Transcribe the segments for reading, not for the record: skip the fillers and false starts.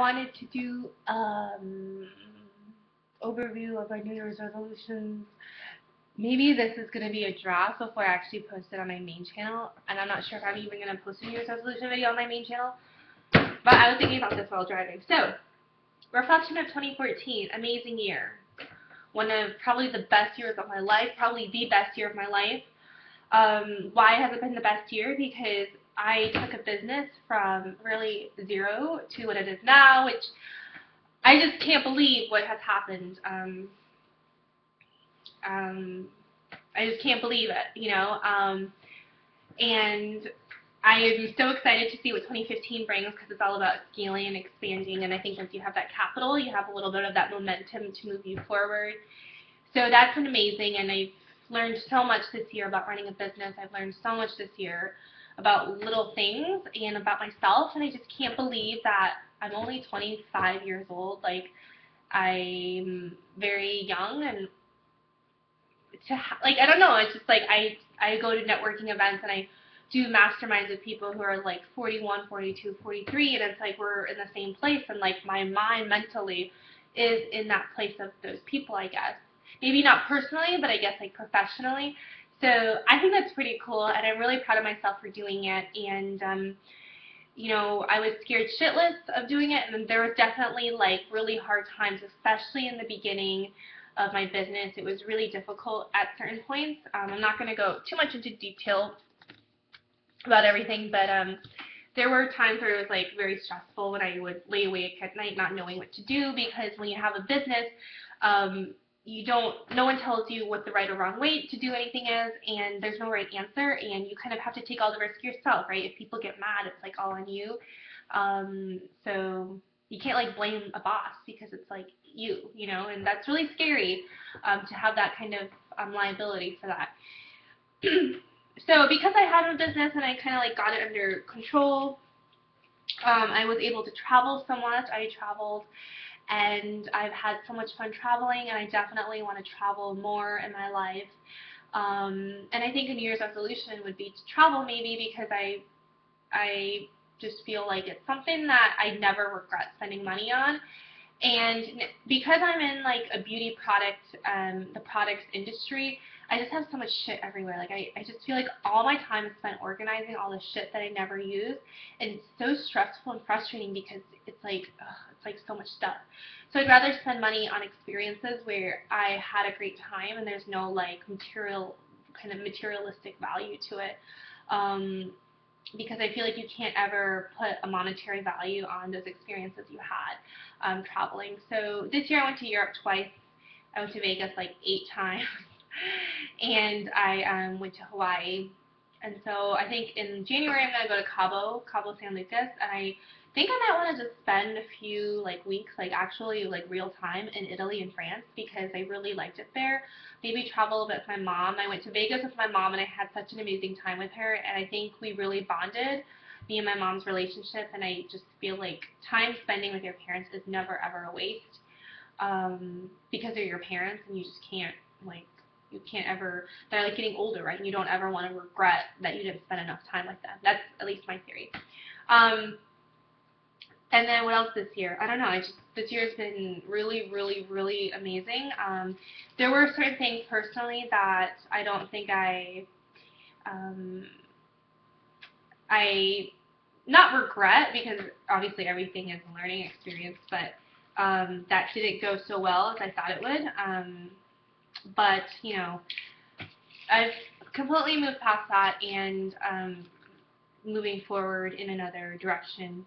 wanted to do overview of our New Year's resolutions. Maybe this is going to be a draft before I actually post it on my main channel, and I'm not sure if I'm even going to post a New Year's resolution video on my main channel, but I was thinking about this while driving. So, reflection of 2014, amazing year. One of probably the best years of my life, probably the best year of my life. Why has it been the best year? Because I took a business from really zero to what it is now, which I just can't believe what has happened. I just can't believe it, you know. And I am so excited to see what 2015 brings because it's all about scaling and expanding. And I think once you have that capital, you have a little bit of that momentum to move you forward. So that's been amazing, and I've learned so much this year about running a business. I've learned so much this year about little things and about myself, and I just can't believe that I'm only 25 years old. Like, I'm very young, and like, I don't know, it's just like I go to networking events and I do masterminds with people who are like 41, 42, 43, and it's like we're in the same place, and like my mind mentally is in that place of those people, I guess. Maybe not personally, but I guess like professionally. So I think that's pretty cool, and I'm really proud of myself for doing it. And you know, I was scared shitless of doing it, and there was definitely like really hard times, especially in the beginning of my business. It was really difficult at certain points. I'm not going to go too much into detail about everything, but there were times where it was like very stressful when I would lay awake at night not knowing what to do, because when you have a business, no one tells you what the right or wrong way to do anything is, and there's no right answer, and you kind of have to take all the risk yourself, right? If people get mad, it's like all on you. So you can't like blame a boss because it's like you know, and that's really scary to have that kind of liability for that. So because I had a business and I kind of like got it under control, I was able to travel so much. I traveled, and I've had so much fun traveling, and I definitely want to travel more in my life. And I think a New Year's resolution would be to travel, maybe, because I just feel like it's something that I never regret spending money on. And because I'm in like a beauty product, the products industry, I just have so much shit everywhere. Like I just feel like all my time is spent organizing all the shit that I never use, and it's so stressful and frustrating because it's like so much stuff. So I'd rather spend money on experiences where I had a great time and there's no like materialistic value to it. Because I feel like you can't ever put a monetary value on those experiences you had traveling. So this year I went to Europe twice. I went to Vegas like 8 times, and I went to Hawaii. And so I think in January I'm going to go to Cabo San Lucas, and I think I might want to just spend a few like weeks, like actually like real time in Italy and France, because I really liked it there. Maybe travel a bit with my mom. I went to Vegas with my mom, and I had such an amazing time with her, and I think we really bonded, me and my mom's relationship, and I just feel like time spending with your parents is never ever a waste, because they're your parents, and you just can't like you can't ever, they're like getting older, right? And you don't ever want to regret that you didn't spend enough time with them. That's at least my theory. And then what else this year? I don't know. This year's been really, really, really amazing. There were certain things personally that I don't think I not regret, because obviously everything is a learning experience, but that didn't go so well as I thought it would. But you know, I've completely moved past that, and moving forward in another direction.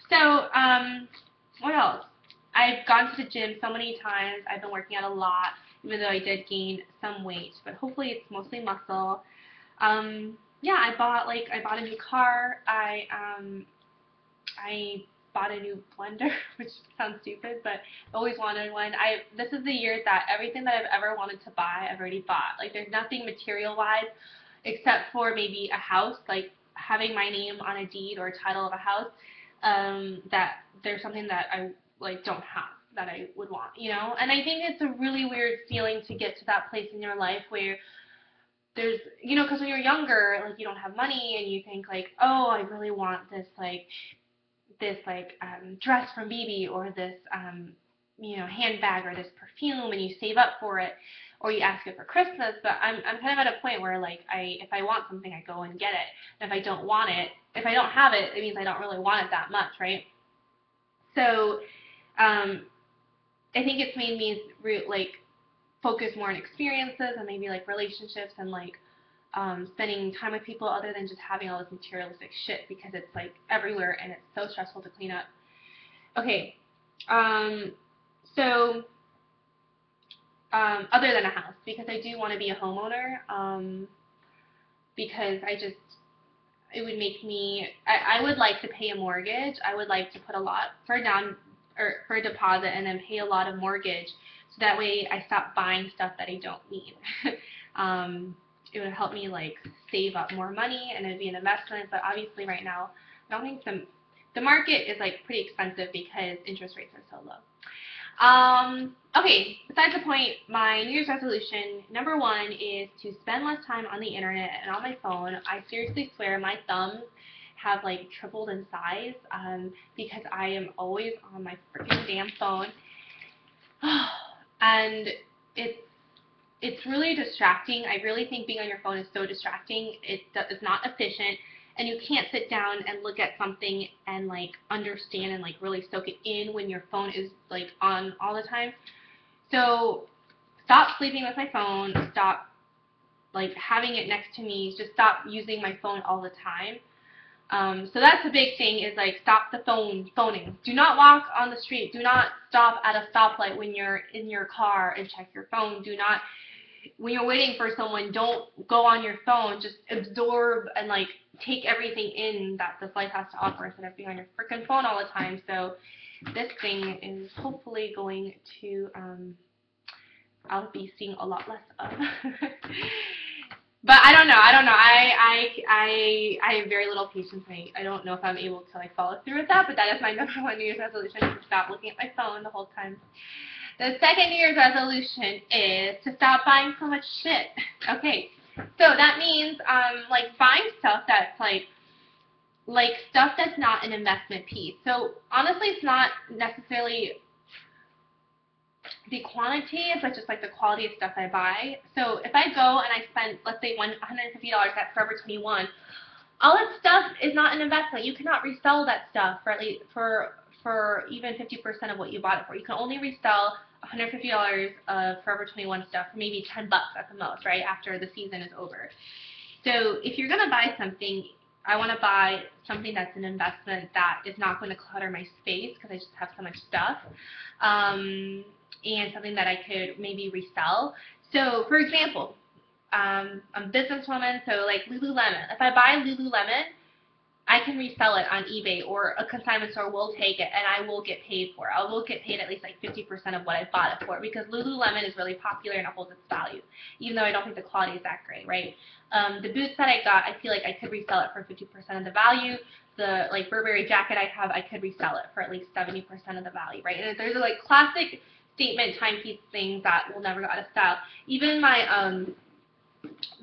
So, what else? I've gone to the gym so many times. I've been working out a lot, even though I did gain some weight, but hopefully it's mostly muscle. Yeah, I bought a new car. I bought a new blender, which sounds stupid, but I always wanted one. This is the year that everything that I've ever wanted to buy, I've already bought. Like, there's nothing material-wise except for maybe a house, like having my name on a deed or a title of a house, that there's something that I like don't have that I would want, you know? And I think it's a really weird feeling to get to that place in your life where there's, you know, because when you're younger, like, you don't have money and you think like, oh, I really want this like this like dress from BB or this handbag or this perfume, and you save up for it, or you ask it for Christmas. But I'm kind of at a point where like if I want something, I go and get it. And if I don't want it, if I don't have it, it means I don't really want it that much, right? So I think it's made me like focus more on experiences and maybe like relationships and like spending time with people other than just having all this materialistic shit, because it's like everywhere and it's so stressful to clean up. Okay, so other than a house, because I do want to be a homeowner, because it would make me, I would like to pay a mortgage. I would like to put a lot for down or for a deposit and then pay a lot of mortgage, so that way I stop buying stuff that I don't need. It would help me like save up more money, and it'd be an investment. But obviously right now, I don't think the market is like pretty expensive because interest rates are so low. Okay, besides the point, my New Year's resolution, number one, is to spend less time on the internet and on my phone. I seriously swear my thumbs have like tripled in size because I am always on my freaking damn phone. And it's really distracting. I really think being on your phone is so distracting. It's not efficient, and you can't sit down and look at something and like understand and like really soak it in when your phone is like on all the time. So stop sleeping with my phone. Stop like having it next to me. Just stop using my phone all the time. So that's a big thing, is like stop the phoning. Do not walk on the street. Do not stop at a stoplight when you're in your car and check your phone. Do not, when you're waiting for someone, don't go on your phone. Just absorb and like take everything in that this life has to offer instead of being on your freaking phone all the time. So this thing is hopefully going to, I'll be seeing a lot less of. But I don't know. I have very little patience. I don't know if I'm able to like follow through with that, but that is my number one New Year's resolution, to stop looking at my phone the whole time. The second New Year's resolution is to stop buying so much shit. Okay, so that means like buying stuff that's like stuff that's not an investment piece. So honestly, it's not necessarily the quantity, but just like the quality of stuff I buy. So if I go and I spend, let's say, $150 at Forever 21, all that stuff is not an investment. You cannot resell that stuff for at least for even 50% of what you bought it for. You can only resell $150 of Forever 21 stuff for maybe $10 at the most, right, after the season is over. So if you're gonna buy something, I want to buy something that's an investment that is not going to clutter my space because I just have so much stuff. And something that I could maybe resell. So, for example, I'm a businesswoman, so like Lululemon. If I buy Lululemon, I can resell it on eBay, or a consignment store will take it, and I will get paid for it. I will get paid at least like 50% of what I bought it for, because Lululemon is really popular and it holds its value, even though I don't think the quality is that great, right? The boots that I got, I feel like I could resell it for 50% of the value. The like Burberry jacket I have, I could resell it for at least 70% of the value, right? And there's like classic statement timepiece things that will never go out of style. Even my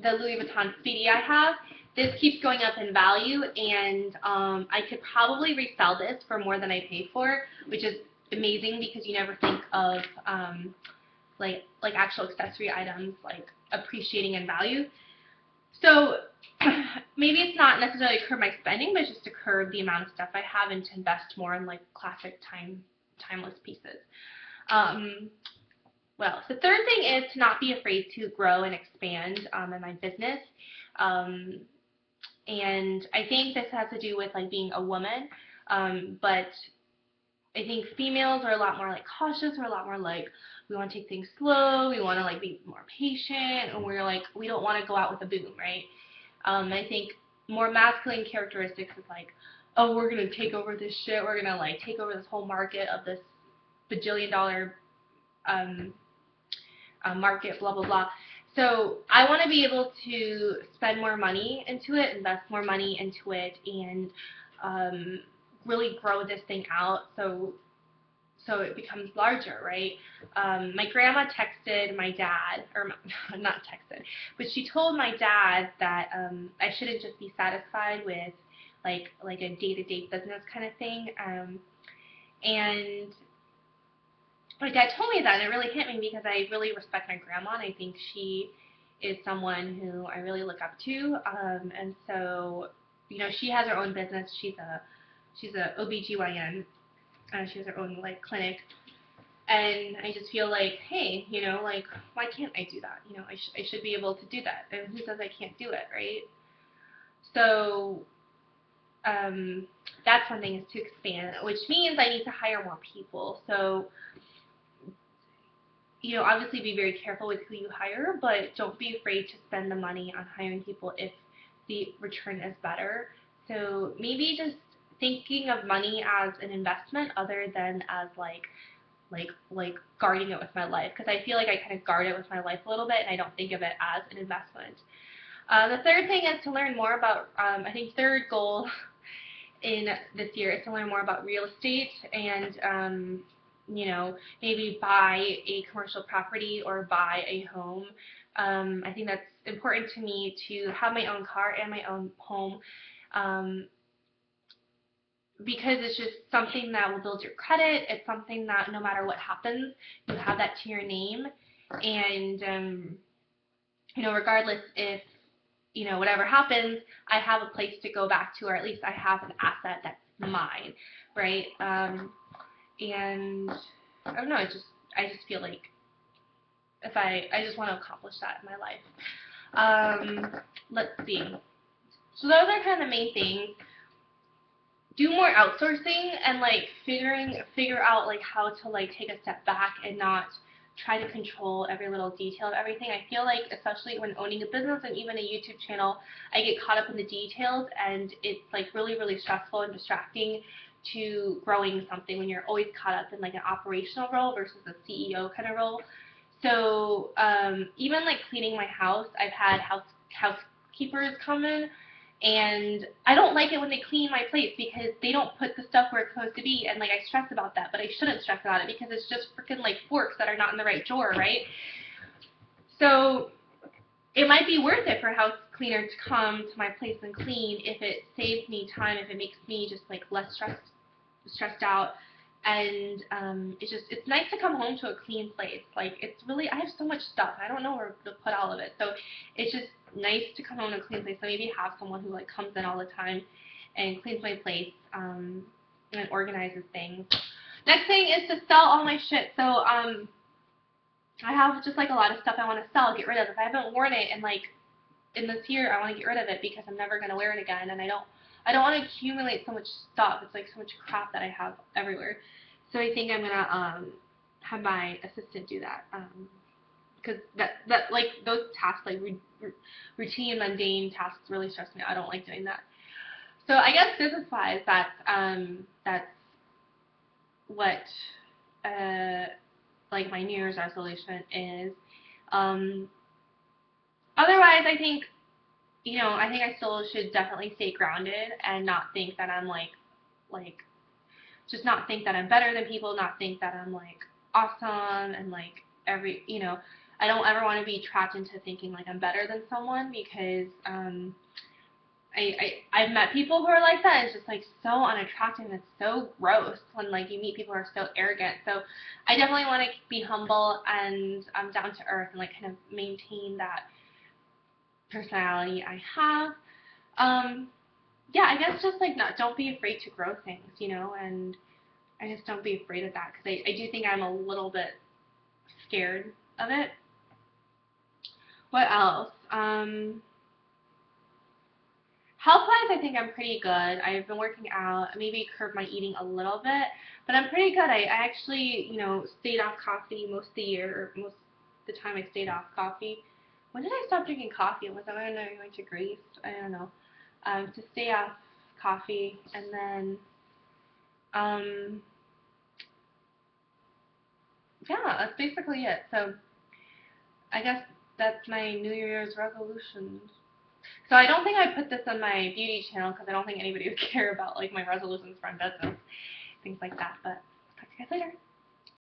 the Louis Vuitton Speedy I have, this keeps going up in value, and I could probably resell this for more than I paid for, which is amazing because you never think of like actual accessory items like appreciating in value. So maybe it's not necessarily to curb my spending, but just to curb the amount of stuff I have and to invest more in like classic timeless pieces. Well, the third thing is to not be afraid to grow and expand in my business. And I think this has to do with like being a woman, but I think females are a lot more like cautious. We're a lot more like, we want to take things slow. We want to like be more patient, and we're like, we don't want to go out with a boom, right? I think more masculine characteristics is like, oh, we're gonna take over this shit. We're gonna like take over this whole market of this bajillion-dollar market, blah blah blah. So I want to be able to spend more money into it, invest more money into it, and really grow this thing out so it becomes larger, right? My grandma texted my dad, or not texted, but she told my dad that I shouldn't just be satisfied with like a day-to-day business kind of thing. And my dad told me that, and it really hit me because I really respect my grandma, and I think she is someone who I really look up to. And so, you know, she has her own business. She's a OBGYN. She has her own like clinic, and I just feel like, hey, you know, like why can't I do that? You know, I should be able to do that. And who says I can't do it, right? So that's one thing, is to expand, which means I need to hire more people. So, you know, obviously be very careful with who you hire, but don't be afraid to spend the money on hiring people if the return is better. So maybe just thinking of money as an investment other than as like guarding it with my life, because I feel like I kind of guard it with my life a little bit and I don't think of it as an investment. The third thing is to learn more about, I think third goal in this year is to learn more about real estate and, you know, maybe buy a commercial property or buy a home. I think that's important to me, to have my own car and my own home, um, because it's just something that will build your credit. It's something that no matter what happens, you have that to your name. And, you know, regardless if, you know, whatever happens, I have a place to go back to, or at least I have an asset that's mine, right? And I don't know, I just feel like if I just want to accomplish that in my life. Let's see. So those are kind of the main things. Do more outsourcing and like figure out like how to like take a step back and not try to control every little detail of everything. I feel like, especially when owning a business and even a YouTube channel, I get caught up in the details, and it's like really, really stressful and distracting to growing something when you're always caught up in like an operational role versus a CEO kind of role. So even like cleaning my house, I've had housekeepers come in, and I don't like it when they clean my place because they don't put the stuff where it's supposed to be, and like I stress about that, but I shouldn't stress about it because it's just freaking like forks that are not in the right drawer, right? So it might be worth it for a house cleaner to come to my place and clean if it saves me time, if it makes me just like less stressed out. And it's nice to come home to a clean place. Like, it's really, I have so much stuff, I don't know where to put all of it, so it's just nice to come home to a clean place. So maybe have someone who like comes in all the time and cleans my place, and organizes things. Next thing is to sell all my shit. So I have just like a lot of stuff I want to sell, get rid of. If I haven't worn it in this year, I want to get rid of it because I'm never gonna wear it again, and I don't want to accumulate so much stuff. It's like so much crap that I have everywhere. So I think I'm gonna have my assistant do that, because that like those tasks, like routine, mundane tasks, really stress me out. I don't like doing that. So I guess business-wise, that's what like my New Year's resolution is. Um, Otherwise, I think, you know, I think I still should definitely stay grounded and not think that I'm like just not think that I'm better than people, not think that I'm like awesome and like you know, I don't ever want to be trapped into thinking like I'm better than someone, because I've met people who are like that. It's just like so unattractive and it's so gross when like you meet people who are so arrogant. So I definitely want to be humble and down to earth and like kind of maintain that personality I have. Yeah, I guess just like don't be afraid to grow things, you know, and I just don't be afraid of that, because I do think I'm a little bit scared of it. What else? Health-wise, I think I'm pretty good. I've been working out. Maybe curb my eating a little bit, but I'm pretty good. I actually, you know, stayed off coffee most of the year, or most of the time I stayed off coffee. When did I stop drinking coffee? Was I when I went to Greece? I don't know. To stay off coffee, and then, um, yeah, that's basically it. So I guess that's my New Year's resolutions. So I don't think I put this on my beauty channel because I don't think anybody would care about like my resolutions for business, things like that. But talk to you guys later.